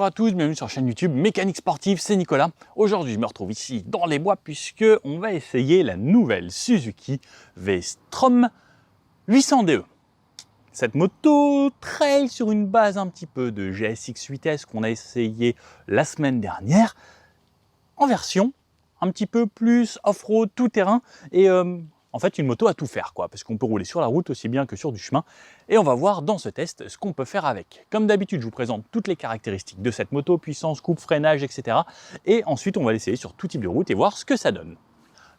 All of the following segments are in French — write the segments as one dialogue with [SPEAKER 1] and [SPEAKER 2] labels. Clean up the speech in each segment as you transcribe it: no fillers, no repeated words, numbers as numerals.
[SPEAKER 1] Bonjour à tous, bienvenue sur la chaîne YouTube Mécanique Sportive, c'est Nicolas. Aujourd'hui, je me retrouve ici dans les bois puisque on va essayer la nouvelle Suzuki V-Strom 800DE. Cette moto trail sur une base un petit peu de GSX 8S qu'on a essayé la semaine dernière en version un petit peu plus off-road, tout-terrain et en fait une moto à tout faire quoi, parce qu'on peut rouler sur la route aussi bien que sur du chemin et on va voir dans ce test ce qu'on peut faire avec. Comme d'habitude, je vous présente toutes les caractéristiques de cette moto, puissance, coupe, freinage, etc. Et ensuite on va l'essayer sur tout type de route et voir ce que ça donne.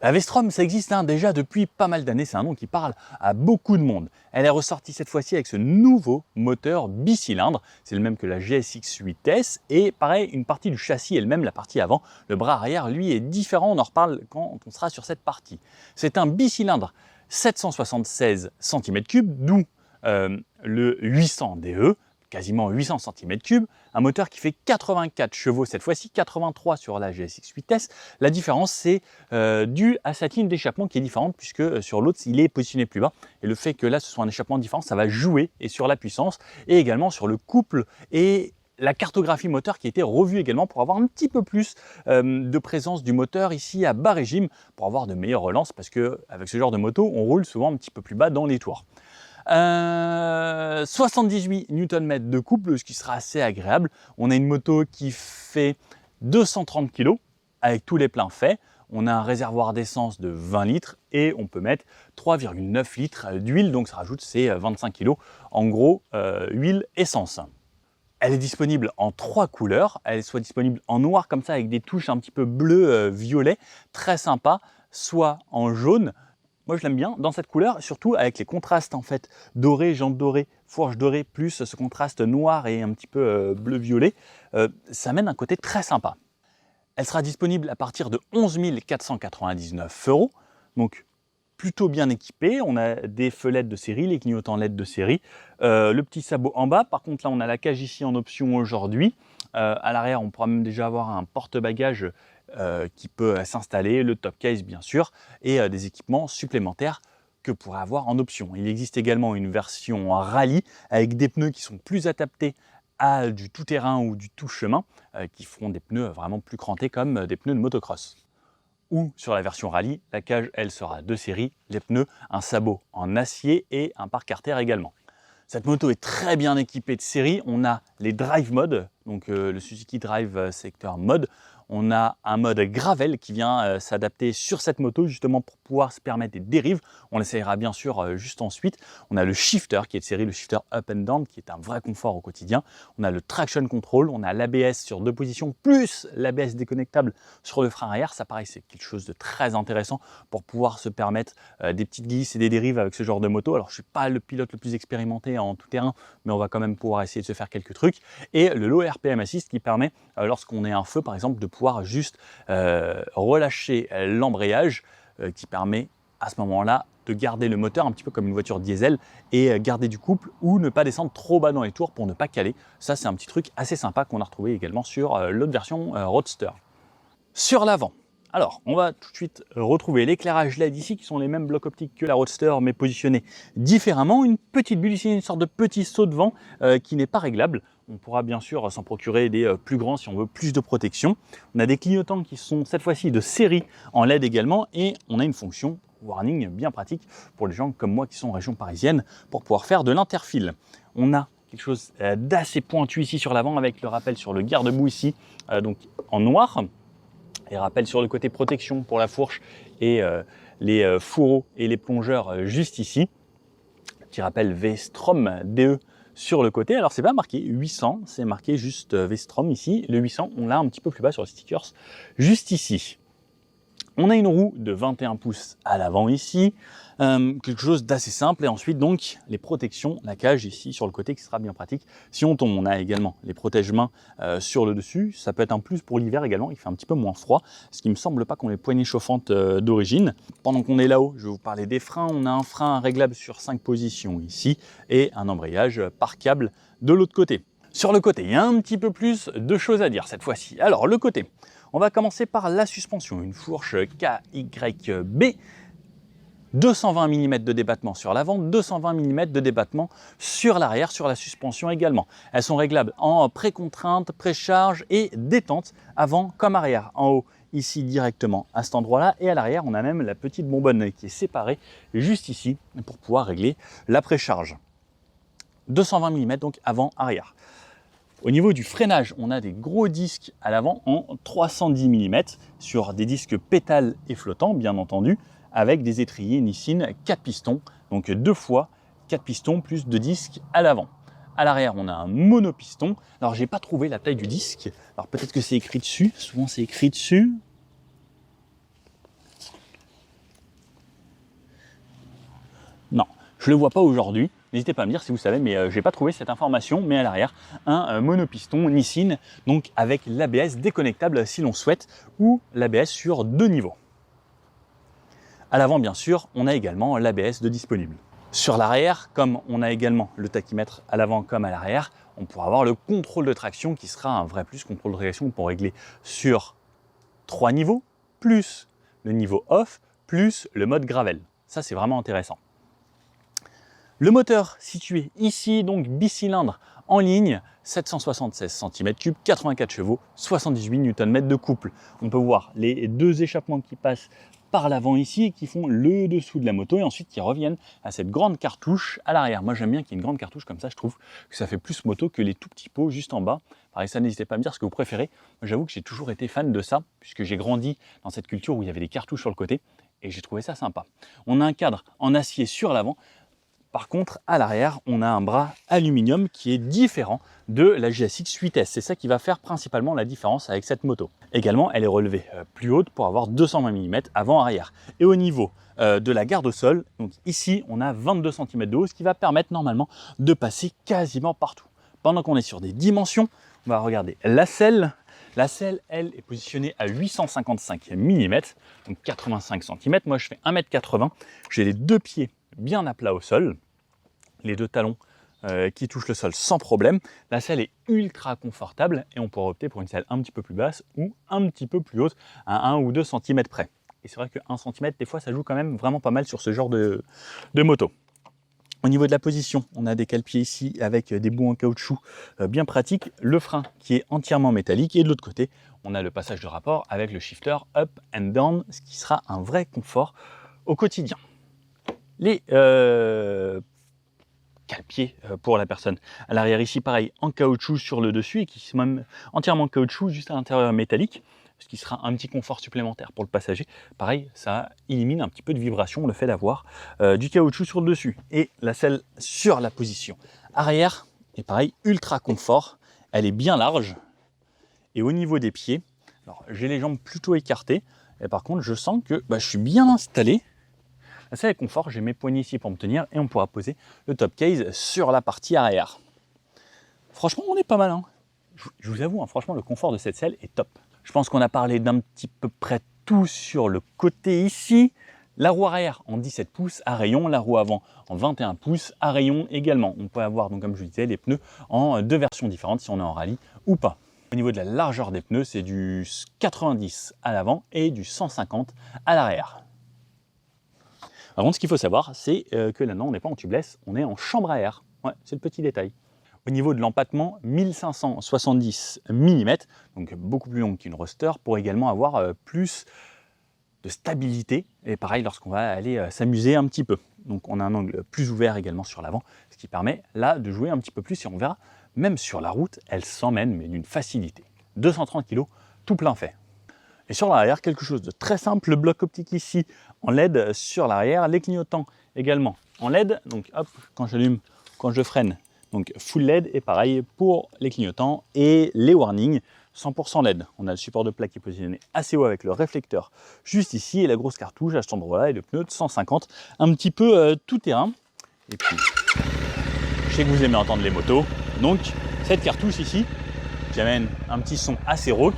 [SPEAKER 1] La V-Strom, ça existe déjà depuis pas mal d'années, c'est un nom qui parle à beaucoup de monde. Elle est ressortie cette fois-ci avec ce nouveau moteur bicylindre, c'est le même que la GSX 8S, et pareil, une partie du châssis est le même, la partie avant, le bras arrière lui est différent, on en reparle quand on sera sur cette partie. C'est un bicylindre 776 cm3, d'où le 800DE, quasiment 800 cm3, un moteur qui fait 84 chevaux cette fois-ci, 83 sur la GSX 8S. La différence, c'est dû à cette ligne d'échappement qui est différente puisque sur l'autre, il est positionné plus bas. Et le fait que là, ce soit un échappement différent, ça va jouer et sur la puissance et également sur le couple et la cartographie moteur qui a été revue également pour avoir un petit peu plus de présence du moteur ici à bas régime pour avoir de meilleures relances parce qu'avec ce genre de moto, on roule souvent un petit peu plus bas dans les tours. 78 Nm de couple, ce qui sera assez agréable. On a une moto qui fait 230 kg avec tous les pleins faits. On a un réservoir d'essence de 20 litres et on peut mettre 3,9 litres d'huile, donc ça rajoute ces 25 kg. En gros, huile essence. Elle est disponible en 3 couleurs. Elle est soit disponible en noir comme ça avec des touches un petit peu bleu, violet, très sympa, soit en jaune. Moi je l'aime bien dans cette couleur, surtout avec les contrastes en fait doré, jantes dorées, fourche dorée, plus ce contraste noir et un petit peu bleu-violet, ça amène un côté très sympa. Elle sera disponible à partir de 11 499 €, donc plutôt bien équipée. On a des fenêtres de série, les clignotants LED de série, le petit sabot en bas. Par contre là on a la cage ici en option aujourd'hui. À l'arrière on pourra même déjà avoir un porte-bagages qui peut s'installer, le top case bien sûr, et des équipements supplémentaires que vous pourrez avoir en option. Il existe également une version rallye avec des pneus qui sont plus adaptés à du tout-terrain ou du tout-chemin, qui feront des pneus vraiment plus crantés comme des pneus de motocross. Ou sur la version rallye, la cage elle sera de série, les pneus, un sabot en acier et un pare-carter également. Cette moto est très bien équipée de série. On a les drive modes, donc le Suzuki Drive Sector Mode. On a un mode gravel qui vient s'adapter sur cette moto justement pour pouvoir se permettre des dérives. On l'essayera bien sûr juste ensuite. On a le shifter qui est de série, le shifter up and down qui est un vrai confort au quotidien. On a le traction control, on a l'ABS sur 2 positions plus l'ABS déconnectable sur le frein arrière. Ça pareil, c'est quelque chose de très intéressant pour pouvoir se permettre des petites glisses et des dérives avec ce genre de moto. Alors je ne suis pas le pilote le plus expérimenté en tout terrain, mais on va quand même pouvoir essayer de se faire quelques trucs. Et le low RPM assist qui permet lorsqu'on est un feu par exemple de pouvoir juste relâcher l'embrayage qui permet à ce moment-là de garder le moteur un petit peu comme une voiture diesel et garder du couple ou ne pas descendre trop bas dans les tours pour ne pas caler. Ça c'est un petit truc assez sympa qu'on a retrouvé également sur l'autre version Roadster. Sur l'avant, alors on va tout de suite retrouver l'éclairage LED ici qui sont les mêmes blocs optiques que la Roadster mais positionnés différemment. Une petite bulle ici, une sorte de petit saut de vent qui n'est pas réglable. On pourra bien sûr s'en procurer des plus grands si on veut plus de protection. On a des clignotants qui sont cette fois-ci de série en LED également et on a une fonction warning bien pratique pour les gens comme moi qui sont en région parisienne pour pouvoir faire de l'interfile. On a quelque chose d'assez pointu ici sur l'avant avec le rappel sur le garde-boue ici donc en noir. Les rappels sur le côté protection pour la fourche et les fourreaux et les plongeurs juste ici. Petit rappel V-Strom DE sur le côté. Alors c'est pas marqué 800, c'est marqué juste V-Strom ici. Le 800, on l'a un petit peu plus bas sur les stickers, juste ici. On a une roue de 21 pouces à l'avant ici, quelque chose d'assez simple. Et ensuite donc les protections, la cage ici sur le côté qui sera bien pratique. Si on tombe, on a également les protège-mains sur le dessus. Ça peut être un plus pour l'hiver également, il fait un petit peu moins froid. Ce qui me semble pas qu'on ait les poignées chauffantes d'origine. Pendant qu'on est là-haut, je vais vous parler des freins. On a un frein réglable sur 5 positions ici et un embrayage par câble de l'autre côté. Sur le côté, il y a un petit peu plus de choses à dire cette fois-ci. Alors le côté, on va commencer par la suspension, une fourche KYB 220 mm de débattement sur l'avant, 220 mm de débattement sur l'arrière, sur la suspension également. Elles sont réglables en pré-contrainte, pré-charge et détente, avant comme arrière. En haut, ici directement à cet endroit-là, et à l'arrière, on a même la petite bonbonne qui est séparée juste ici pour pouvoir régler la pré-charge. 220 mm donc avant-arrière. Au niveau du freinage, on a des gros disques à l'avant en 310 mm sur des disques pétales et flottants, bien entendu, avec des étriers Nissin 4 pistons, donc 2 fois 4 pistons plus 2 disques à l'avant. À l'arrière, on a un monopiston. Alors, j'ai pas trouvé la taille du disque. Alors, peut-être que c'est écrit dessus. Souvent, c'est écrit dessus. Non, je le vois pas aujourd'hui. N'hésitez pas à me dire si vous savez, mais j'ai pas trouvé cette information. Mais à l'arrière, un monopiston Nissin, donc avec l'ABS déconnectable si l'on souhaite, ou l'ABS sur 2 niveaux. À l'avant, bien sûr, on a également l'ABS de disponible. Sur l'arrière, comme on a également le tachymètre à l'avant comme à l'arrière, on pourra avoir le contrôle de traction qui sera un vrai plus, contrôle de traction pour régler sur 3 niveaux, plus le niveau off, plus le mode gravel. Ça, c'est vraiment intéressant. Le moteur situé ici, donc bicylindre en ligne, 776 cm3, 84 chevaux, 78 Nm de couple. On peut voir les 2 échappements qui passent par l'avant ici et qui font le dessous de la moto et ensuite qui reviennent à cette grande cartouche à l'arrière. Moi j'aime bien qu'il y ait une grande cartouche comme ça, je trouve que ça fait plus moto que les tout petits pots juste en bas. Pareil, ça, n'hésitez pas à me dire ce que vous préférez. J'avoue que j'ai toujours été fan de ça puisque j'ai grandi dans cette culture où il y avait des cartouches sur le côté et j'ai trouvé ça sympa. On a un cadre en acier sur l'avant. Par contre, à l'arrière, on a un bras aluminium qui est différent de la GSX 8S. C'est ça qui va faire principalement la différence avec cette moto. Également, elle est relevée plus haute pour avoir 220 mm avant-arrière. Et au niveau de la garde au sol, donc ici, on a 22 cm de haut, ce qui va permettre normalement de passer quasiment partout. Pendant qu'on est sur des dimensions, on va regarder la selle. La selle, elle, est positionnée à 855 mm, donc 85 cm. Moi, je fais 1,80 m. J'ai les 2 pieds bien à plat au sol, les 2 talons qui touchent le sol sans problème. La selle est ultra confortable et on pourra opter pour une selle un petit peu plus basse ou un petit peu plus haute à 1 ou 2 cm près. Et c'est vrai que 1 cm, des fois, ça joue quand même vraiment pas mal sur ce genre de moto. Au niveau de la position, on a des cale-pieds ici avec des bouts en caoutchouc bien pratiques, le frein qui est entièrement métallique et de l'autre côté, on a le passage de rapport avec le shifter up and down, ce qui sera un vrai confort au quotidien. Les cale-pieds pour la personne à l'arrière ici, pareil, en caoutchouc sur le dessus et qui sont même entièrement caoutchouc juste à l'intérieur métallique, ce qui sera un petit confort supplémentaire pour le passager. Pareil, ça élimine un petit peu de vibration, le fait d'avoir du caoutchouc sur le dessus. Et la selle sur la position arrière est pareil, ultra confort, elle est bien large. Et au niveau des pieds, alors j'ai les jambes plutôt écartées, et par contre je sens que je suis bien installé. C'est avec confort, j'ai mes poignées ici pour me tenir et on pourra poser le top case sur la partie arrière. Franchement, on est pas mal. Hein. Je vous avoue, franchement, le confort de cette selle est top. Je pense qu'on a parlé d'un petit peu près tout sur le côté ici. La roue arrière en 17 pouces à rayon, la roue avant en 21 pouces à rayon également. On peut avoir, donc, comme je vous disais, les pneus en 2 versions différentes si on est en rallye ou pas. Au niveau de la largeur des pneus, c'est du 90 à l'avant et du 150 à l'arrière. Par contre, ce qu'il faut savoir, c'est que là, non, on n'est pas en tubeless, on est en chambre à air. Ouais, c'est le petit détail. Au niveau de l'empattement, 1570 mm, donc beaucoup plus long qu'une Roadster, pour également avoir plus de stabilité. Et pareil, lorsqu'on va aller s'amuser un petit peu. Donc on a un angle plus ouvert également sur l'avant, ce qui permet là de jouer un petit peu plus. Et on verra, même sur la route, elle s'emmène, mais d'une facilité. 230 kg, tout plein fait. Et sur l'arrière, quelque chose de très simple, le bloc optique ici en LED sur l'arrière, les clignotants également en LED, donc hop, quand j'allume, quand je freine, donc full LED, et pareil pour les clignotants et les warnings, 100% LED. On a le support de plaque qui est positionné assez haut avec le réflecteur juste ici, et la grosse cartouche à cet endroit-là, et le pneu de 150, un petit peu tout terrain. Et puis, je sais que vous aimez entendre les motos, donc cette cartouche ici, j'amène un petit son assez rauque.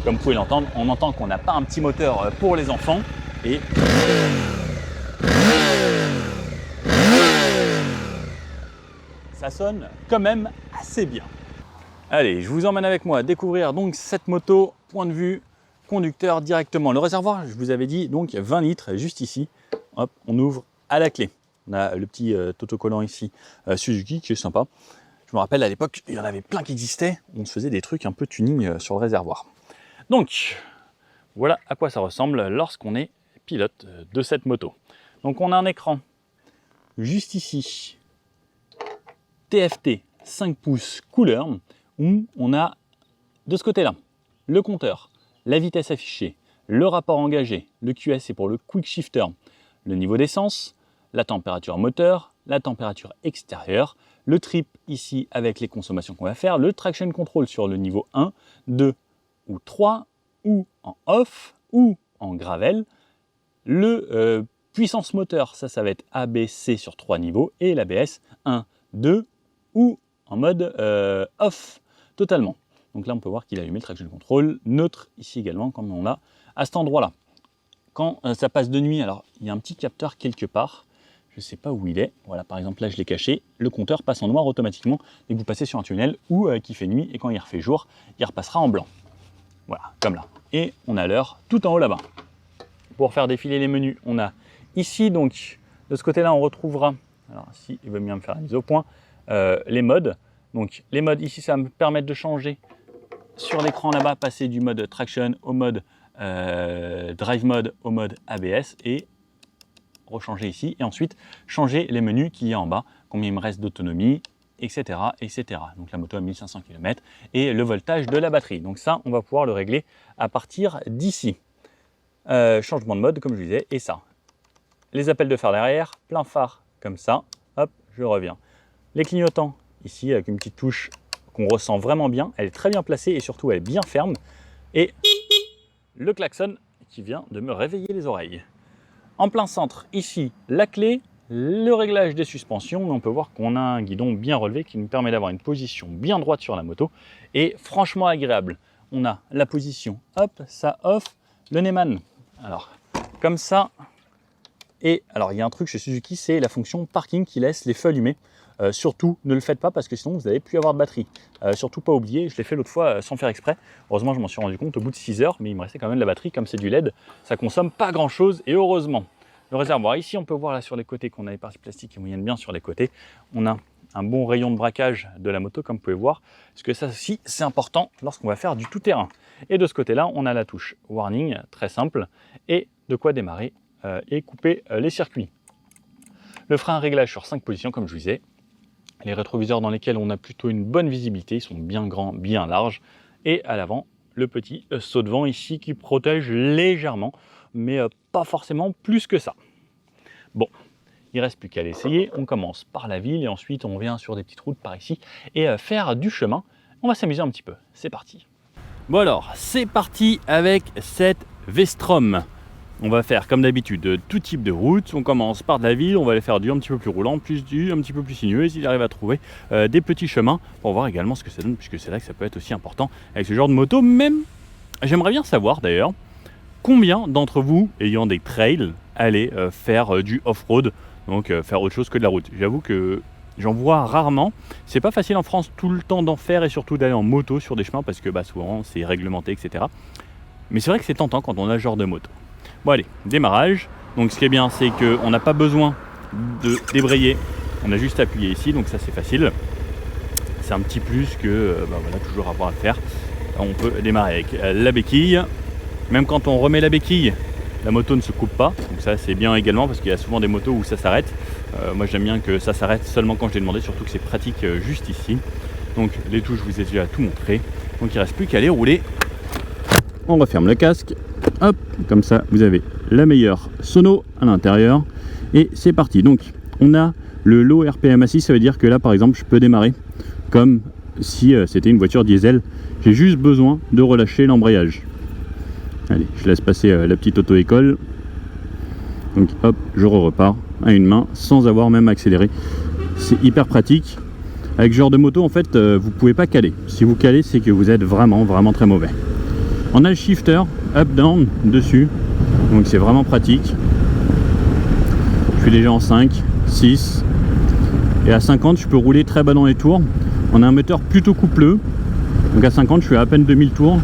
[SPEAKER 1] Comme vous pouvez l'entendre, on entend qu'on n'a pas un petit moteur pour les enfants et ça sonne quand même assez bien. Allez, je vous emmène avec moi découvrir donc cette moto, point de vue conducteur directement. Le réservoir, je vous avais dit, donc 20 litres, juste ici. Hop, on ouvre à la clé. On a le petit autocollant ici, Suzuki, qui est sympa. Je me rappelle, à l'époque, il y en avait plein qui existaient. On se faisait des trucs un peu tuning sur le réservoir. Donc, voilà à quoi ça ressemble lorsqu'on est pilote de cette moto. Donc, on a un écran juste ici, TFT 5 pouces couleur, où on a de ce côté-là le compteur, la vitesse affichée, le rapport engagé, le QS c'est pour le quick shifter, le niveau d'essence, la température moteur, la température extérieure, le trip ici avec les consommations qu'on va faire, le traction control sur le niveau 1, 2 ou 3, ou en off, ou en gravel, le puissance moteur, ça va être ABC sur 3 niveaux, et l'ABS 1, 2 ou en mode off totalement. Donc là on peut voir qu'il a allumé le traction control, neutre ici également comme on l'a à cet endroit-là. Quand ça passe de nuit, alors il y a un petit capteur quelque part, je ne sais pas où il est, voilà par exemple là je l'ai caché, le compteur passe en noir automatiquement dès que vous passez sur un tunnel ou qu'il fait nuit et quand il refait jour, il repassera en blanc. Voilà, comme là. Et on a l'heure tout en haut là-bas. Pour faire défiler les menus, on a ici donc, de ce côté-là on retrouvera, alors si il veut bien me faire la mise au point, les modes. Donc les modes ici ça va me permettre de changer sur l'écran là-bas, passer du mode traction au mode drive mode au mode ABS et rechanger ici et ensuite changer les menus qui est en bas, combien il me reste d'autonomie, etc., etc. Donc la moto à 1500 km et le voltage de la batterie. Donc ça, on va pouvoir le régler à partir d'ici. Changement de mode, comme je disais, et ça. Les appels de phare derrière, plein phare comme ça, hop, je reviens. Les clignotants, ici, avec une petite touche qu'on ressent vraiment bien, elle est très bien placée et surtout elle est bien ferme. Et le klaxon qui vient de me réveiller les oreilles. En plein centre, ici, la clé, le réglage des suspensions. On peut voir qu'on a un guidon bien relevé qui nous permet d'avoir une position bien droite sur la moto et franchement agréable. On a la position, hop, ça off, le Neyman. Alors, comme ça. Et alors, il y a un truc chez Suzuki, c'est la fonction parking qui laisse les feux allumés. Surtout, ne le faites pas parce que sinon, vous n'allez plus avoir de batterie. Surtout pas oublier, je l'ai fait l'autre fois sans faire exprès. Heureusement, je m'en suis rendu compte au bout de 6 heures, mais il me restait quand même de la batterie. Comme c'est du LED, ça consomme pas grand-chose et heureusement. Le réservoir, ici, on peut voir là sur les côtés qu'on a les parties plastiques qui moyennent bien sur les côtés. On a un bon rayon de braquage de la moto, comme vous pouvez voir, parce que ça aussi, c'est important lorsqu'on va faire du tout-terrain. Et de ce côté-là, on a la touche warning, très simple, et de quoi démarrer et couper les circuits. Le frein à réglage sur 5 positions, comme je vous disais. Les rétroviseurs dans lesquels on a plutôt une bonne visibilité, ils sont bien grands, bien larges. Et à l'avant, le petit saut de vent ici qui protège légèrement, mais pas forcément plus que ça. Bon, il ne reste plus qu'à l'essayer. On commence par la ville et ensuite on vient sur des petites routes par ici et faire du chemin. On va s'amuser un petit peu. C'est parti. Bon alors, c'est parti avec cette V-Strom. On va faire comme d'habitude tout type de route. On commence par de la ville, on va aller faire du un petit peu plus roulant, plus du un petit peu plus sinueux, et s'il arrive à trouver des petits chemins pour voir également ce que ça donne, puisque c'est là que ça peut être aussi important avec ce genre de moto. Même, j'aimerais bien savoir d'ailleurs, combien d'entre vous, ayant des trails, allez faire du off-road, donc faire autre chose que de la route. J'avoue que j'en vois rarement. C'est pas facile en France tout le temps d'en faire et surtout d'aller en moto sur des chemins parce que souvent c'est réglementé, etc. Mais c'est vrai que c'est tentant quand on a ce genre de moto. Bon allez, démarrage. Donc ce qui est bien, c'est qu'on n'a pas besoin de débrayer. On a juste à appuyer ici, donc ça c'est facile. C'est un petit plus que voilà, toujours avoir à faire. On peut démarrer avec la béquille. Même quand on remet la béquille, la moto ne se coupe pas. Donc ça c'est bien également parce qu'il y a souvent des motos où ça s'arrête. Moi j'aime bien que ça s'arrête seulement quand je l'ai demandé, surtout que c'est pratique juste ici. Donc les touches, je vous ai déjà tout montré. Donc il ne reste plus qu'à les rouler. On referme le casque. Hop, comme ça vous avez la meilleure sono à l'intérieur. Et c'est parti. Donc on a le low RPM assis, ça veut dire que là par exemple je peux démarrer comme si c'était une voiture diesel. J'ai juste besoin de relâcher l'embrayage. Allez, je laisse passer la petite auto-école. Donc hop, je repars à une main sans avoir même accéléré. C'est hyper pratique. Avec ce genre de moto, en fait, vous pouvez pas caler. Si vous calez, c'est que vous êtes vraiment très mauvais. On a le shifter up-down dessus. Donc c'est vraiment pratique. Je suis déjà en 5, 6. Et à 50, je peux rouler très bas dans les tours. On a un moteur plutôt coupleux. Donc à 50, je suis à peine 2000 tours.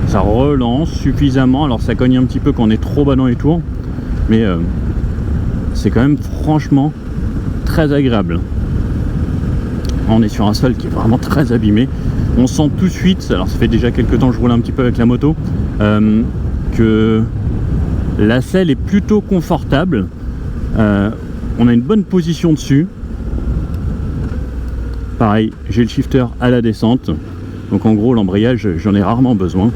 [SPEAKER 1] Ça relance suffisamment. Alors ça cogne un petit peu quand on est trop bas dans les tours, mais c'est quand même franchement très agréable. On est sur un sol qui est vraiment très abîmé. On sent tout de suite, alors ça fait déjà quelques temps que je roule un petit peu avec la moto, que la selle est plutôt confortable. On a une bonne position dessus. Pareil, j'ai le shifter à la descente. Donc en gros, l'embrayage, j'en ai rarement besoin.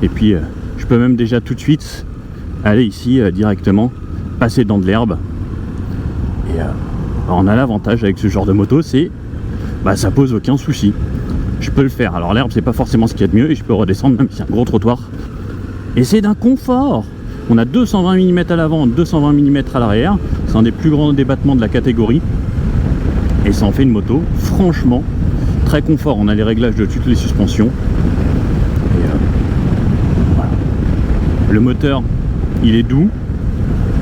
[SPEAKER 1] Et puis, je peux même déjà tout de suite aller ici directement, passer dans de l'herbe. Et on a l'avantage avec ce genre de moto, c'est ça pose aucun souci. Je peux le faire. Alors l'herbe, c'est pas forcément ce qu'il y a de mieux, et je peux redescendre même si c'est un gros trottoir. Et c'est d'un confort. On a 220 mm à l'avant, 220 mm à l'arrière. C'est un des plus grands débattements de la catégorie. Et ça en fait une moto, franchement, très confort. On a les réglages de toutes les suspensions. Et voilà. Le moteur, il est doux.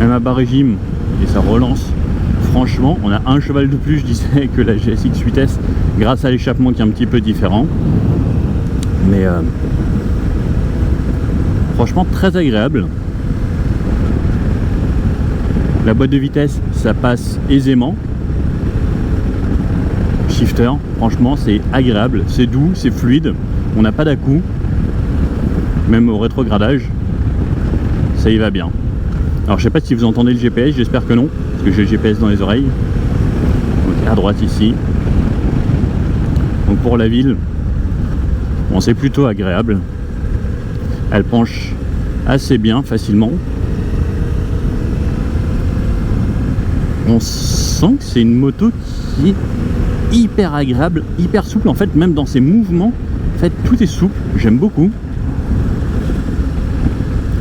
[SPEAKER 1] Même à bas régime, et ça relance. Franchement, on a un cheval de plus, je disais, que la GSX 8S, grâce à l'échappement qui est un petit peu différent. Mais franchement, très agréable. La boîte de vitesse, ça passe aisément. Shifter, franchement, c'est agréable, c'est doux, c'est fluide. On n'a pas d'à-coups, même au rétrogradage, ça y va bien. Alors, je sais pas si vous entendez le GPS, j'espère que non, parce que j'ai le GPS dans les oreilles. Donc, à droite ici. Donc, pour la ville, bon, c'est plutôt agréable. Elle penche assez bien, facilement. On sent que c'est une moto qui est hyper agréable, hyper souple. En fait, même dans ses mouvements, en fait, tout est souple. J'aime beaucoup.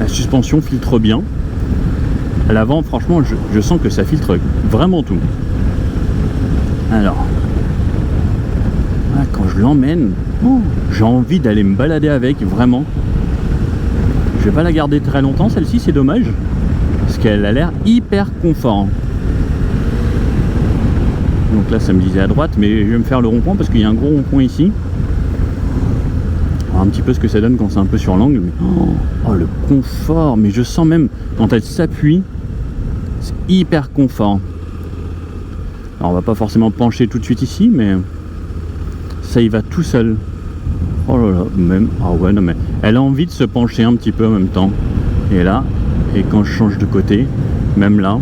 [SPEAKER 1] La suspension filtre bien. À l'avant, franchement, je sens que ça filtre vraiment tout. Alors, voilà, quand je l'emmène, j'ai envie d'aller me balader avec, vraiment. Je vais pas la garder très longtemps, celle-ci, c'est dommage. Parce qu'elle a l'air hyper confort. Donc là, ça me disait à droite, mais je vais me faire le rond-point parce qu'il y a un gros rond-point ici. Un petit peu ce que ça donne quand c'est un peu sur l'angle. Mais oh, le confort. Mais je sens même quand elle s'appuie, c'est hyper confort. Alors on va pas forcément pencher tout de suite ici, mais ça y va tout seul. Oh là là, même. Ah ouais, non mais elle a envie de se pencher un petit peu en même temps. Et là, et quand je change de côté, même là,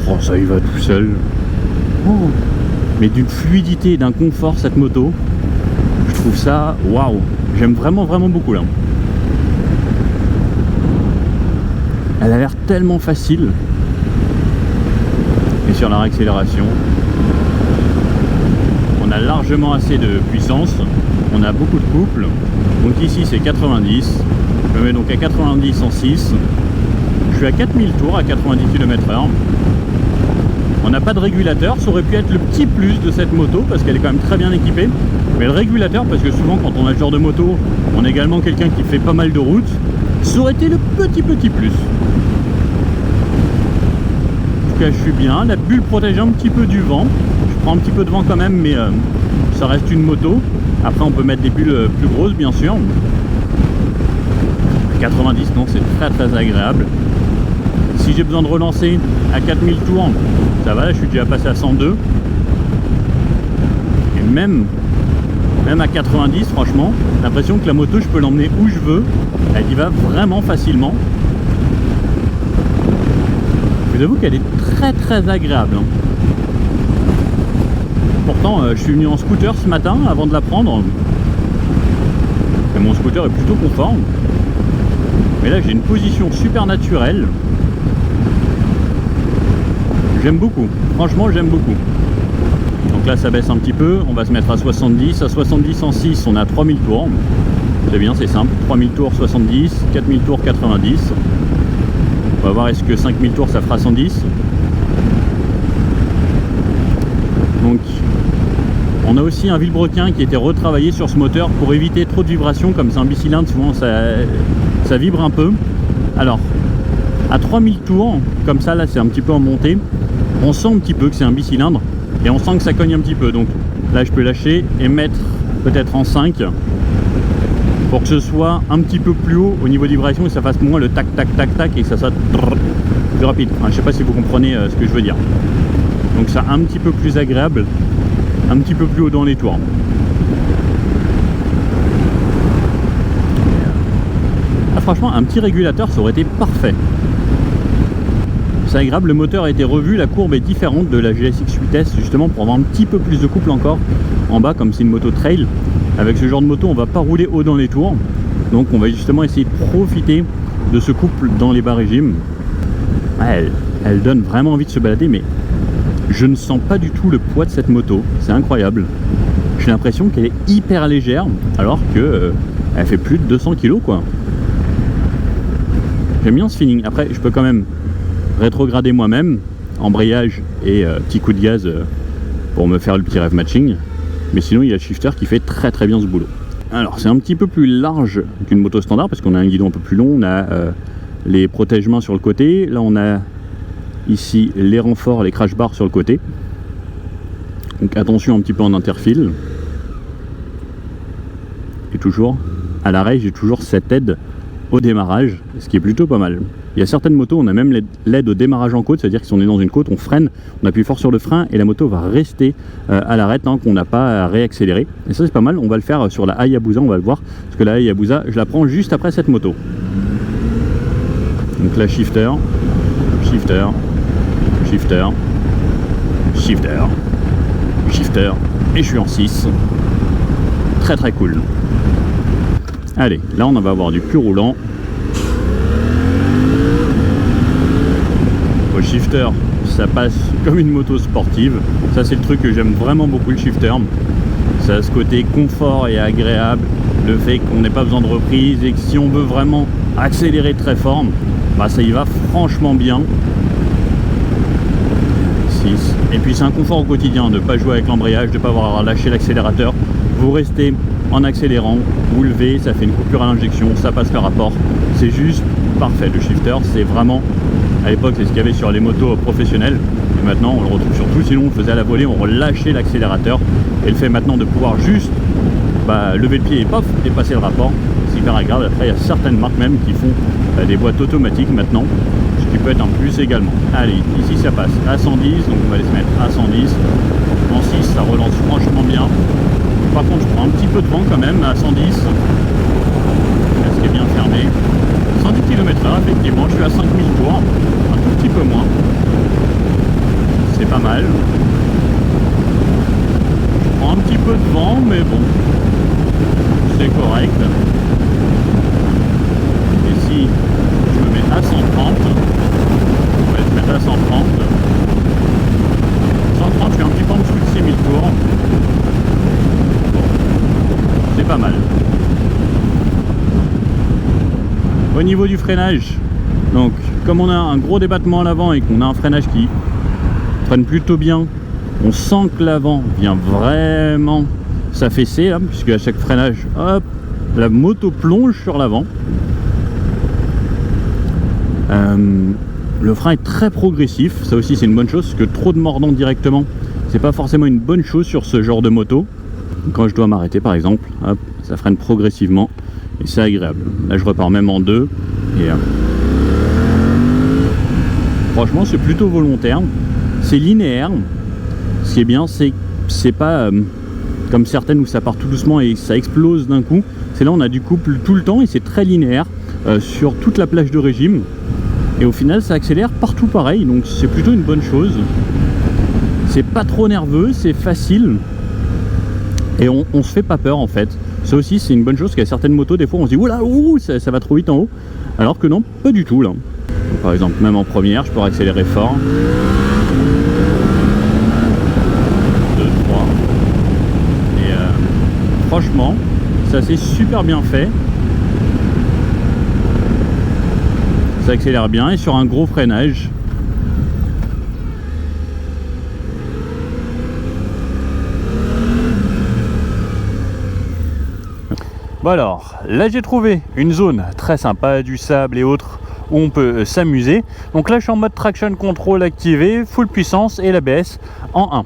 [SPEAKER 1] oh ça y va tout seul. Oh, mais d'une fluidité et d'un confort cette moto. Je trouve ça, waouh, j'aime vraiment beaucoup là. Elle a l'air tellement facile. Et sur la réaccélération, on a largement assez de puissance. On a beaucoup de couple. Donc ici c'est 90. Je me mets donc à 90 en 6. Je suis à 4000 tours à 90 km/h. On n'a pas de régulateur, ça aurait pu être le petit plus de cette moto parce qu'elle est quand même très bien équipée. Mais le régulateur, parce que souvent quand on a ce genre de moto, on est également quelqu'un qui fait pas mal de routes, ça aurait été le petit plus. En tout cas, je suis bien. La bulle protège un petit peu du vent. Je prends un petit peu de vent quand même, mais ça reste une moto. Après, on peut mettre des bulles plus grosses, bien sûr. 90, non, c'est très agréable. Si j'ai besoin de relancer à 4000 tours, ça va, je suis déjà passé à 102. Et même à 90, franchement, j'ai l'impression que la moto, je peux l'emmener où je veux. Elle y va vraiment facilement. Je vous avoue qu'elle est très agréable. Pourtant, je suis venu en scooter ce matin avant de la prendre. Et mon scooter est plutôt confort. Mais là, j'ai une position super naturelle. J'aime beaucoup, franchement j'aime beaucoup. Donc là ça baisse un petit peu, on va se mettre à 70. À 70 en 6, on a 3000 tours. C'est bien, c'est simple, 3000 tours 70, 4000 tours 90. On va voir est-ce que 5000 tours ça fera 110. Donc on a aussi un vilebrequin qui a été retravaillé sur ce moteur pour éviter trop de vibrations. Comme c'est un bicylindre, souvent ça vibre un peu. Alors à 3000 tours, comme ça là c'est un petit peu en montée, on sent un petit peu que c'est un bicylindre et on sent que ça cogne un petit peu. Donc là je peux lâcher et mettre peut-être en 5. pour que ce soit un petit peu plus haut au niveau de vibration et que ça fasse moins le tac tac tac tac et que ça soit plus rapide. Enfin, je sais pas si vous comprenez ce que je veux dire. Donc ça un petit peu plus agréable, un petit peu plus haut dans les tours. Ah, franchement, un petit régulateur, ça aurait été parfait. C'est agréable, le moteur a été revu, la courbe est différente de la GSX 8S justement pour avoir un petit peu plus de couple encore en bas, comme c'est une moto trail. Avec ce genre de moto, on va pas rouler haut dans les tours, donc on va justement essayer de profiter de ce couple dans les bas régimes. Elle donne vraiment envie de se balader, mais je ne sens pas du tout le poids de cette moto, c'est incroyable. J'ai l'impression qu'elle est hyper légère alors que elle fait plus de 200 kg quoi. J'aime bien ce feeling. Après, je peux quand même rétrograder moi-même, embrayage et petit coup de gaz pour me faire le petit rev matching. Mais sinon, il y a le shifter qui fait très bien ce boulot. Alors, c'est un petit peu plus large qu'une moto standard parce qu'on a un guidon un peu plus long. On a les protège-mains sur le côté. Là, on a ici les renforts, les crash bars sur le côté. Donc, attention un petit peu en interfile. Et toujours, à l'arrêt, j'ai toujours cette aide au démarrage, ce qui est plutôt pas mal. Il y a certaines motos, on a même l'aide au démarrage en côte, c'est-à-dire que si on est dans une côte, on freine, on appuie fort sur le frein et la moto va rester à l'arrêt tant qu'on n'a pas à réaccélérer. Et ça c'est pas mal, on va le faire sur la Hayabusa, on va le voir, parce que la Hayabusa, je la prends juste après cette moto. Donc là, shifter, shifter, shifter, shifter, shifter, et je suis en 6. Très cool. Allez, là on va avoir du plus roulant. Au shifter, ça passe comme une moto sportive. Ça c'est le truc que j'aime vraiment beaucoup, le shifter. Ça a ce côté confort et agréable. Le fait qu'on n'ait pas besoin de reprise et que si on veut vraiment accélérer très fort, bah ça y va franchement bien. 6. Et puis c'est un confort au quotidien de ne pas jouer avec l'embrayage, de ne pas avoir à lâcher l'accélérateur. Vous restez en accélérant, vous levez, ça fait une coupure à l'injection, ça passe le rapport, c'est juste parfait. Le shifter, c'est vraiment, à l'époque c'est ce qu'il y avait sur les motos professionnelles, et maintenant on le retrouve sur tout, sinon on le faisait à la volée, on relâchait l'accélérateur, et le fait maintenant de pouvoir juste lever le pied et paf, dépasser le rapport, c'est hyper agréable. Après il y a certaines marques même qui font des boîtes automatiques maintenant, ce qui peut être un plus également. Allez, ici ça passe à 110, donc on va les mettre à 110, en 6 ça relance franchement bien. Par contre, je prends un petit peu de vent quand même à 110. Là, ce qui est bien fermé. 110 km/h, effectivement, je suis à 5000 tours, un tout petit peu moins. C'est pas mal. Je prends un petit peu de vent, mais bon, c'est correct. Et si je me mets à 130, on va se mettre à 130. 130, je suis un petit peu en dessous de 6000 tours. C'est pas mal. Au niveau du freinage, donc comme on a un gros débattement à l'avant et qu'on a un freinage qui freine plutôt bien, on sent que l'avant vient vraiment s'affaisser là, puisque à chaque freinage, hop, la moto plonge sur l'avant. Le frein est très progressif, ça aussi c'est une bonne chose, parce que trop de mordant directement, c'est pas forcément une bonne chose sur ce genre de moto. Quand je dois m'arrêter par exemple, hop, ça freine progressivement et c'est agréable. Là je repars même en 2 et franchement c'est plutôt volontaire, c'est linéaire. Ce qui est bien, c'est pas comme certaines où ça part tout doucement et ça explose d'un coup. C'est là on a du couple tout le temps et c'est très linéaire sur toute la plage de régime. Et au final ça accélère partout pareil, donc c'est plutôt une bonne chose. C'est pas trop nerveux, c'est facile. Et on se fait pas peur en fait. Ça aussi c'est une bonne chose, parce qu'il y a certaines motos, des fois on se dit oula, ça va trop vite en haut. Alors que non, pas du tout là. Donc, par exemple, même en première, je peux accélérer fort. 2, 3. Et franchement, ça c'est super bien fait. Ça accélère bien et sur un gros freinage. Bon alors, là j'ai trouvé une zone très sympa, du sable et autres, où on peut s'amuser. Donc là je suis en mode traction control activé, full puissance et l'ABS en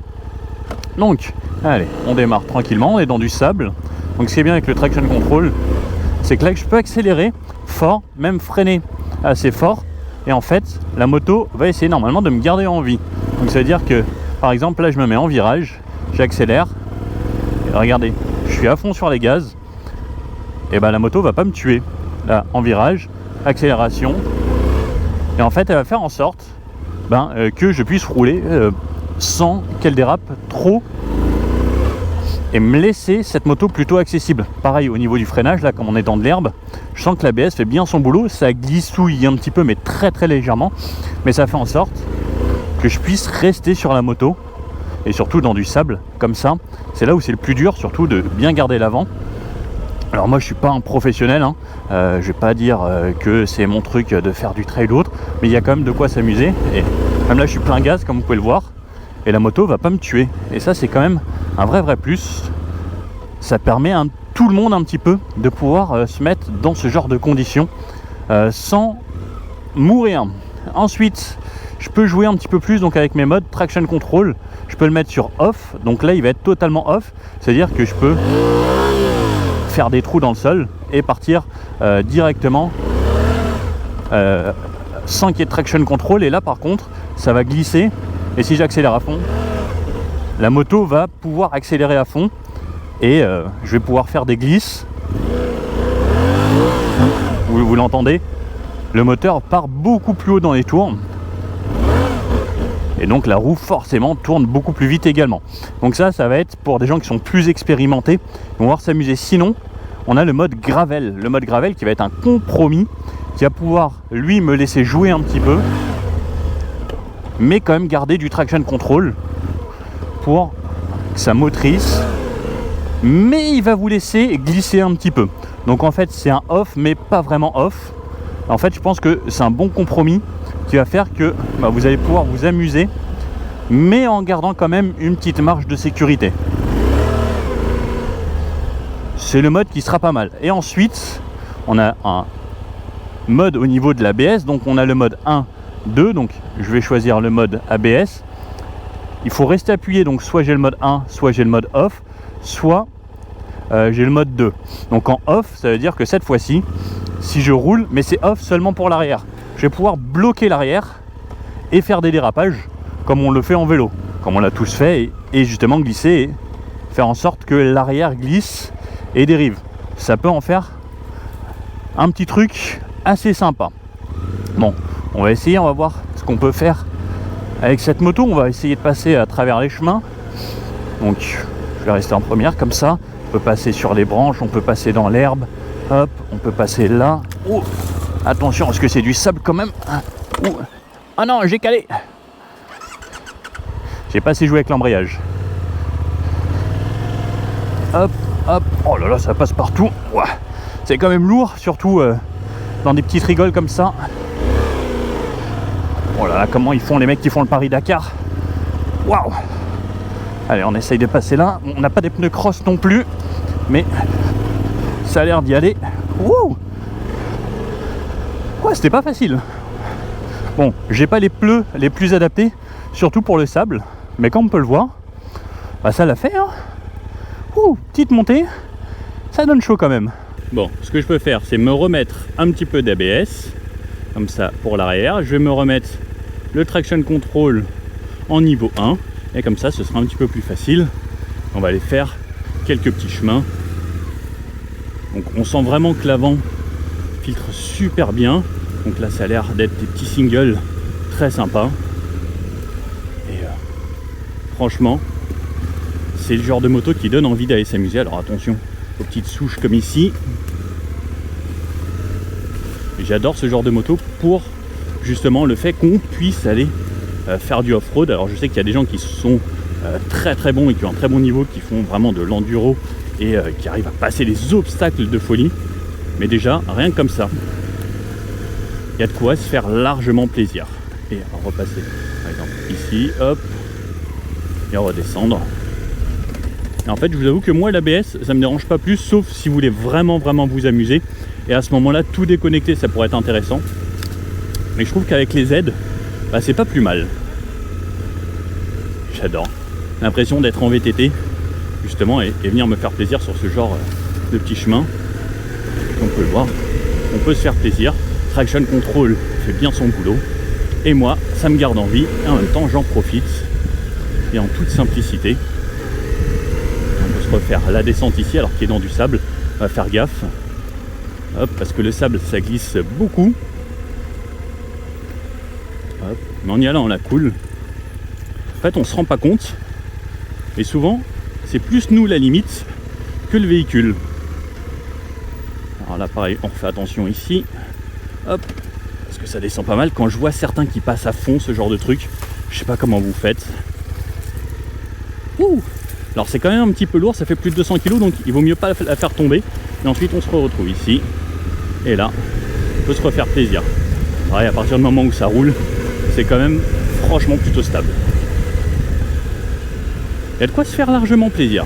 [SPEAKER 1] 1. Donc, allez, on démarre tranquillement, on est dans du sable. Donc ce qui est bien avec le traction control,
[SPEAKER 2] c'est que là je peux accélérer fort, même freiner assez fort, et en fait la moto va essayer normalement de me garder en vie. Donc ça veut dire que par exemple là je me mets en virage, j'accélère, et regardez, je suis à fond sur les gaz, et ben la moto va pas me tuer. Là en virage, accélération, et en fait elle va faire en sorte que je puisse rouler sans qu'elle dérape trop et me laisser cette moto plutôt accessible. Pareil au niveau du freinage, là comme on est dans de l'herbe, je sens que l'ABS fait bien son boulot, ça glissouille un petit peu mais très très légèrement, mais ça fait en sorte que je puisse rester sur la moto, et surtout dans du sable comme ça, c'est là où c'est le plus dur, surtout de bien garder l'avant. Alors moi je suis pas un professionnel, hein. Je vais pas dire que c'est mon truc de faire du trail ou autre, mais il y a quand même de quoi s'amuser, et même là je suis plein gaz comme vous pouvez le voir, et la moto va pas me tuer, et ça c'est quand même un vrai plus. Ça permet à tout le monde un petit peu de pouvoir se mettre dans ce genre de conditions sans mourir. Ensuite je peux jouer un petit peu plus donc avec mes modes traction control, je peux le mettre sur off, donc là il va être totalement off, c'est à dire que je peux faire des trous dans le sol et partir directement sans qu'il y ait de traction control, et là par contre ça va glisser, et si j'accélère à fond, la moto va pouvoir accélérer à fond, et je vais pouvoir faire des glisses. Vous l'entendez, le moteur part beaucoup plus haut dans les tours, et donc la roue forcément tourne beaucoup plus vite également. Donc ça va être pour des gens qui sont plus expérimentés, ils vont pouvoir s'amuser. Sinon on a le mode gravel, qui va être un compromis, qui va pouvoir lui me laisser jouer un petit peu, mais quand même garder du traction control pour sa motrice, mais il va vous laisser glisser un petit peu. Donc en fait c'est un off mais pas vraiment off. En fait je pense que c'est un bon compromis qui va faire que vous allez pouvoir vous amuser, mais en gardant quand même une petite marge de sécurité. C'est le mode qui sera pas mal. Et ensuite on a un mode au niveau de l'ABS, donc on a le mode 1, 2, donc je vais choisir le mode ABS. Il faut rester appuyé, donc soit j'ai le mode 1, soit j'ai le mode off, soit j'ai le mode 2. Donc en off, ça veut dire que cette fois-ci, si je roule, mais c'est off seulement pour l'arrière, je vais pouvoir bloquer l'arrière et faire des dérapages comme on le fait en vélo, comme on l'a tous fait, et justement glisser et faire en sorte que l'arrière glisse et dérive. Ça peut en faire un petit truc assez sympa. Bon, on va essayer, on va voir ce qu'on peut faire avec cette moto. On va essayer de passer à travers les chemins. Donc je vais rester en première comme ça. On peut passer sur les branches, on peut passer dans l'herbe, hop, on peut passer là. Oh, attention, est-ce que c'est du sable quand même? Oh. Ah non, j'ai calé. J'ai pas assez joué avec l'embrayage. Hop, hop, oh là là, ça passe partout. Ouah. C'est quand même lourd, surtout dans des petites rigoles comme ça. Oh là là, comment ils font les mecs qui font le Paris-Dakar. Waouh. Allez, on essaye de passer là. On n'a pas des pneus cross non plus, mais ça a l'air d'y aller. Wouh. Ouais, c'était pas facile. Bon, j'ai pas les pneus les plus adaptés, surtout pour le sable, mais comme on peut le voir, ça l'a fait, hein. Ouh, petite montée, ça donne chaud quand même. Bon, ce que je peux faire, c'est me remettre un petit peu d'ABS, comme ça pour l'arrière. Je vais me remettre le traction control en niveau 1, et comme ça ce sera un petit peu plus facile. On va aller faire quelques petits chemins. Donc on sent vraiment que l'avant filtre super bien. Donc là ça a l'air d'être des petits singles très sympas. Et franchement, c'est le genre de moto qui donne envie d'aller s'amuser. Alors attention aux petites souches comme ici. J'adore ce genre de moto pour justement le fait qu'on puisse aller faire du off-road. Alors je sais qu'il y a des gens qui sont très bons et qui ont un très bon niveau, qui font vraiment de l'enduro et qui arrivent à passer les obstacles de folie. Mais déjà, rien que comme ça, il y a de quoi se faire largement plaisir. Et on va repasser par exemple ici, hop, et redescendre. Et en fait, je vous avoue que moi, l'ABS, ça me dérange pas plus, sauf si vous voulez vraiment vous amuser. Et à ce moment-là, tout déconnecter, ça pourrait être intéressant. Mais je trouve qu'avec les aides, c'est pas plus mal. J'adore. L'impression d'être en VTT, justement, et venir me faire plaisir sur ce genre de petits chemins. on peut le voir, on peut se faire plaisir. Traction Control fait bien son boulot. Et moi, ça me garde en vie et en même temps j'en profite. Et en toute simplicité, on peut se refaire la descente ici alors qu'il est dans du sable. On va faire gaffe. Hop, parce que le sable ça glisse beaucoup. Hop, mais en y allant on la coule. En fait on se rend pas compte. Et souvent c'est plus nous la limite que le véhicule. Alors là pareil, on refait attention ici. Hop, parce que ça descend pas mal. Quand je vois certains qui passent à fond ce genre de truc, je sais pas comment vous faites. Ouh. Alors c'est quand même un petit peu lourd, ça fait plus de 200 kg, donc il vaut mieux pas la faire tomber. Et ensuite on se retrouve ici. Et là, on peut se refaire plaisir. Pareil, à partir du moment où ça roule, c'est quand même franchement plutôt stable. Il y a de quoi se faire largement plaisir.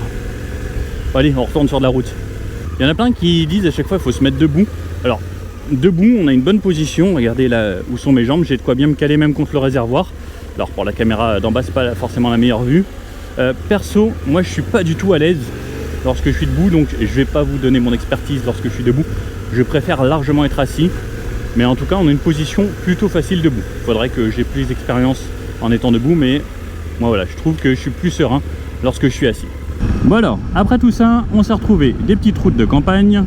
[SPEAKER 2] Bon, allez, on retourne sur de la route. Il y en a plein qui disent à chaque fois qu'il faut se mettre debout. Alors, debout, on a une bonne position. Regardez là où sont mes jambes. J'ai de quoi bien me caler même contre le réservoir. Alors pour la caméra d'en bas, c'est pas forcément la meilleure vue. Perso, moi je suis pas du tout à l'aise lorsque je suis debout. Donc je vais pas vous donner mon expertise lorsque je suis debout. Je préfère largement être assis. Mais en tout cas, on a une position plutôt facile debout. Il faudrait que j'ai plus d'expérience en étant debout. Mais moi voilà, je trouve que je suis plus serein lorsque je suis assis. Bon alors, après tout ça, on s'est retrouvé des petites routes de campagne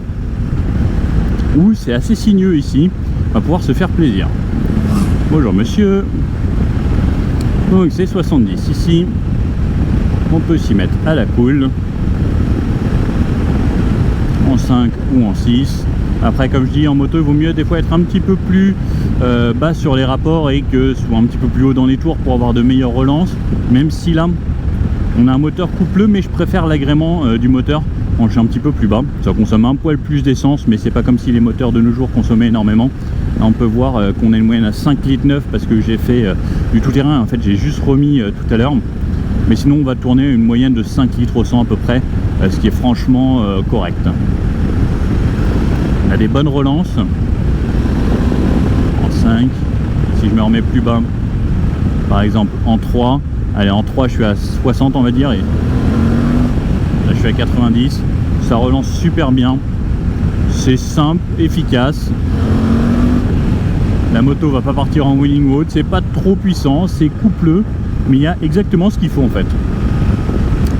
[SPEAKER 2] où c'est assez sinueux ici, on va pouvoir se faire plaisir. Bonjour monsieur. Donc c'est 70 ici, on peut s'y mettre à la cool, en 5 ou en 6. Après comme je dis, en moto il vaut mieux des fois être un petit peu plus bas sur les rapports et que soit un petit peu plus haut dans les tours pour avoir de meilleures relances, même si là on a un moteur coupleux, mais je préfère l'agrément du moteur quand je suis un petit peu plus bas. Ça consomme un poil plus d'essence, mais c'est pas comme si les moteurs de nos jours consommaient énormément. Là on peut voir qu'on a une moyenne à 5 litres 9 parce que j'ai fait du tout-terrain. En fait j'ai juste remis tout à l'heure, mais sinon on va tourner une moyenne de 5 litres au 100 à peu près, ce qui est franchement correct. On a des bonnes relances en 5. Si je me remets plus bas, par exemple en 3, allez en 3 je suis à 60 on va dire, et là je suis à 90, ça relance super bien, c'est simple, efficace. La moto va pas partir en wheeling mode, c'est pas trop puissant, c'est coupleux, mais il y a exactement ce qu'il faut en fait.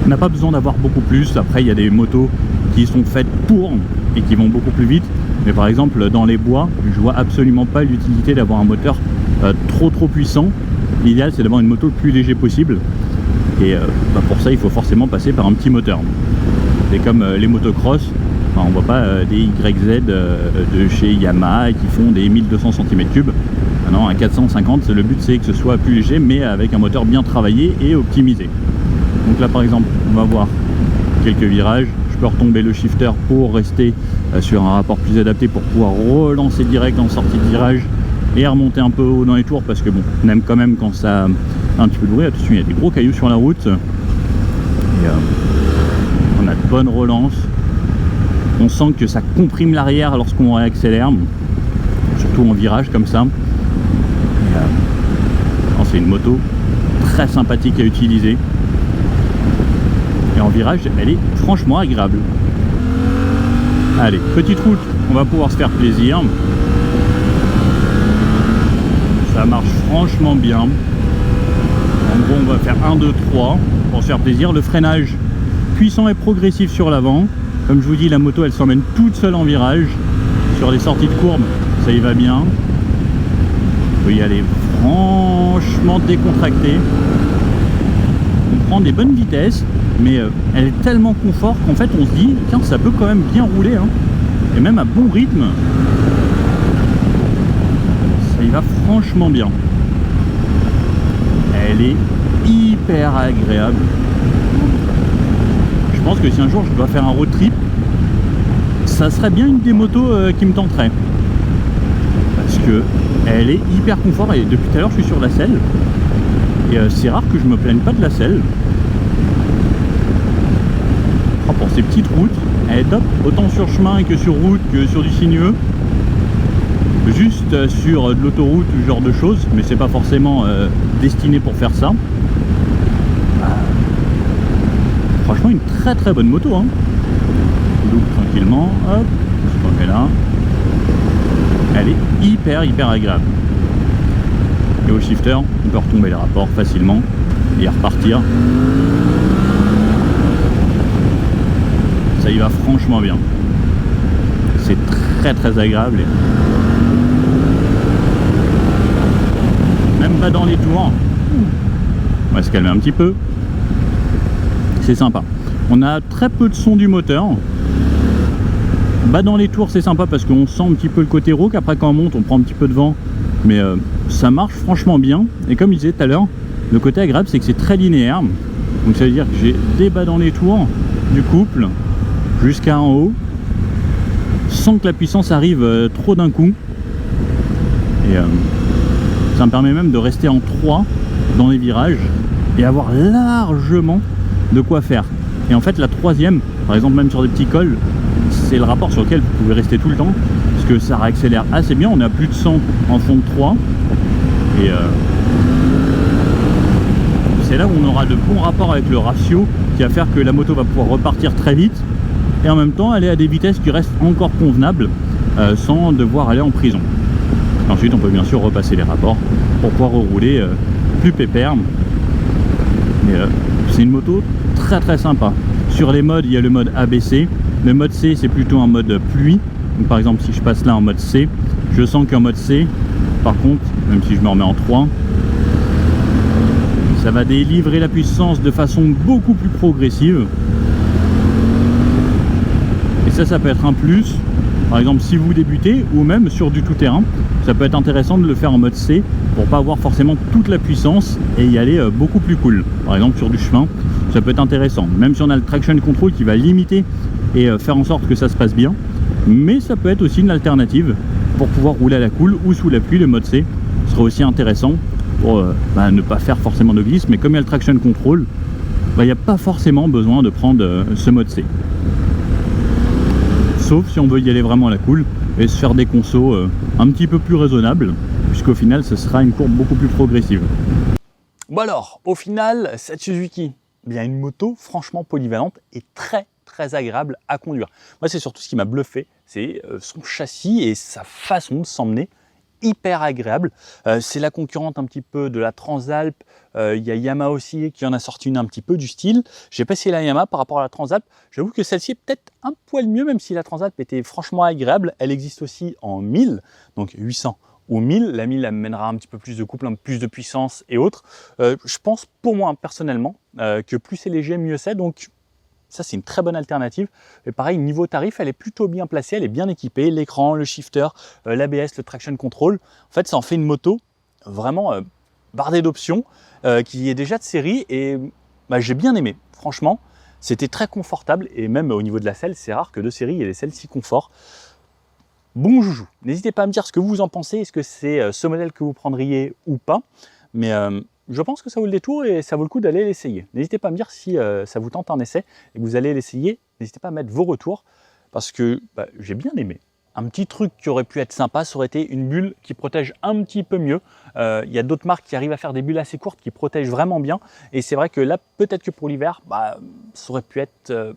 [SPEAKER 2] On n'a pas besoin d'avoir beaucoup plus. Après il y a des motos qui sont faites pour et qui vont beaucoup plus vite, mais par exemple dans les bois, je vois absolument pas l'utilité d'avoir un moteur trop puissant. L'idéal c'est d'avoir une moto le plus léger possible, et pour ça il faut forcément passer par un petit moteur. C'est comme les motocross, enfin, on voit pas des YZ de chez Yamaha qui font des 1200 cm3. Non, un 450, le but c'est que ce soit plus léger mais avec un moteur bien travaillé et optimisé. Donc là par exemple on va voir quelques virages, je peux retomber le shifter pour rester sur un rapport plus adapté pour pouvoir relancer direct en sortie de virage et remonter un peu haut dans les tours, parce que bon, on aime quand même quand ça a un petit peu de bruit. Attention, il y a des gros cailloux sur la route. Et, on a de bonnes relances. On sent que ça comprime l'arrière lorsqu'on réaccélère, surtout en virage comme ça. C'est une moto très sympathique à utiliser. Et en virage, elle est franchement agréable. Allez, petite route, on va pouvoir se faire plaisir. Ça marche franchement bien. En gros on va faire 1, 2, 3 pour se faire plaisir. Le freinage puissant et progressif sur l'avant. Comme je vous dis, la moto elle s'emmène toute seule en virage. Sur les sorties de courbe, ça y va bien. On peut y aller franchement décontracté. On prend des bonnes vitesses, mais elle est tellement confort qu'en fait on se dit tiens, ça peut quand même bien rouler, hein. Et même à bon rythme. Il va franchement bien. Elle est hyper agréable. Je pense que si un jour je dois faire un road trip, ça serait bien une des motos qui me tenterait, parce que elle est hyper confort. Et depuis tout à l'heure je suis sur la selle et c'est rare que je me plaigne pas de la selle. Pour ces petites routes elle est top, autant sur chemin que sur route que sur du sinueux. Juste sur de l'autoroute ou ce genre de choses, mais c'est pas forcément destiné pour faire ça. Franchement une très bonne moto, hein. On double tranquillement, hop, remets là. Elle est hyper agréable. Et au shifter, on peut retomber les rapports facilement et repartir. Ça y va franchement bien. C'est très agréable. Même pas dans les tours. On va se calmer un petit peu. C'est sympa. On a très peu de son du moteur. Bah dans les tours c'est sympa parce qu'on sent un petit peu le côté rauque. Après quand on monte on prend un petit peu de vent. Mais ça marche franchement bien. Et comme je disais tout à l'heure, le côté agréable c'est que c'est très linéaire. Donc ça veut dire que j'ai des bas dans les tours du couple jusqu'à en haut, sans que la puissance arrive trop d'un coup. Et ça me permet même de rester en 3 dans les virages et avoir largement de quoi faire. Et en fait la troisième, par exemple même sur des petits cols, c'est le rapport sur lequel vous pouvez rester tout le temps, parce que ça réaccélère assez bien. On est à plus de 100 en fond de 3 et c'est là où on aura de bons rapports avec le ratio qui va faire que la moto va pouvoir repartir très vite et en même temps aller à des vitesses qui restent encore convenables sans devoir aller en prison. Ensuite on peut bien sûr repasser les rapports pour pouvoir rouler plus pépère. Mais c'est une moto très sympa. Sur les modes, il y a le mode ABC. Le mode C, c'est plutôt un mode pluie. Donc, par exemple, si je passe là en mode C, je sens qu'en mode C, par contre, même si je me remets en 3, ça va délivrer la puissance de façon beaucoup plus progressive. Et ça peut être un plus. Par exemple, si vous débutez ou même sur du tout-terrain, ça peut être intéressant de le faire en mode C pour pas avoir forcément toute la puissance et y aller beaucoup plus cool. Par exemple, sur du chemin, ça peut être intéressant. Même si on a le traction control qui va limiter et faire en sorte que ça se passe bien. Mais ça peut être aussi une alternative pour pouvoir rouler à la cool ou sous la pluie. Le mode C sera aussi intéressant pour ne pas faire forcément de glisse. Mais comme il y a le traction control, il n'y a pas forcément besoin de prendre ce mode C. Sauf si on veut y aller vraiment à la cool et se faire des consos un petit peu plus raisonnables, puisqu'au final ce sera une courbe beaucoup plus progressive.
[SPEAKER 1] Bon alors, au final, cette Suzuki, bien une moto franchement polyvalente et très agréable à conduire. Moi c'est surtout ce qui m'a bluffé, c'est son châssis et sa façon de s'emmener, hyper agréable. C'est la concurrente un petit peu de la Transalp. Il y a Yamaha aussi qui en a sorti une un petit peu du style. J'ai pas essayé la Yamaha par rapport à la Transalp. J'avoue que celle-ci est peut-être un poil mieux, même si la Transalp était franchement agréable. Elle existe aussi en 1000, donc 800 ou 1000. La 1000 amènera un petit peu plus de couple, un peu plus de puissance et autres. Je pense pour moi personnellement que plus c'est léger, mieux c'est. Donc ça, c'est une très bonne alternative. Et pareil, niveau tarif, elle est plutôt bien placée, elle est bien équipée. L'écran, le shifter, l'ABS, le traction control. En fait, ça en fait une moto vraiment bardée d'options qui est déjà de série. Et j'ai bien aimé. Franchement, c'était très confortable. Et même au niveau de la selle, c'est rare que de série, il y ait des selles si confort. Bon joujou. N'hésitez pas à me dire ce que vous en pensez. Est-ce que c'est ce modèle que vous prendriez ou pas? Mais je pense que ça vaut le détour et ça vaut le coup d'aller l'essayer. N'hésitez pas à me dire si ça vous tente un essai et que vous allez l'essayer. N'hésitez pas à mettre vos retours parce que j'ai bien aimé. Un petit truc qui aurait pu être sympa, ça aurait été une bulle qui protège un petit peu mieux. Il y a d'autres marques qui arrivent à faire des bulles assez courtes qui protègent vraiment bien. Et c'est vrai que là, peut-être que pour l'hiver, ça aurait pu être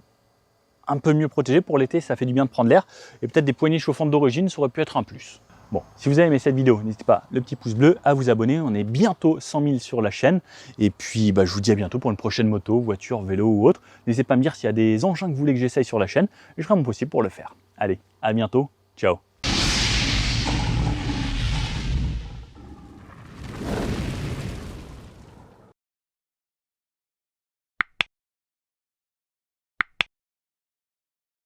[SPEAKER 1] un peu mieux protégé. Pour l'été, ça fait du bien de prendre l'air. Et peut-être des poignées chauffantes d'origine, ça aurait pu être un plus. Bon, si vous avez aimé cette vidéo, n'hésitez pas, le petit pouce bleu, à vous abonner. On est bientôt 100 000 sur la chaîne. Et puis, je vous dis à bientôt pour une prochaine moto, voiture, vélo ou autre. N'hésitez pas à me dire s'il y a des engins que vous voulez que j'essaye sur la chaîne. Je ferai mon possible pour le faire. Allez, à bientôt. Ciao.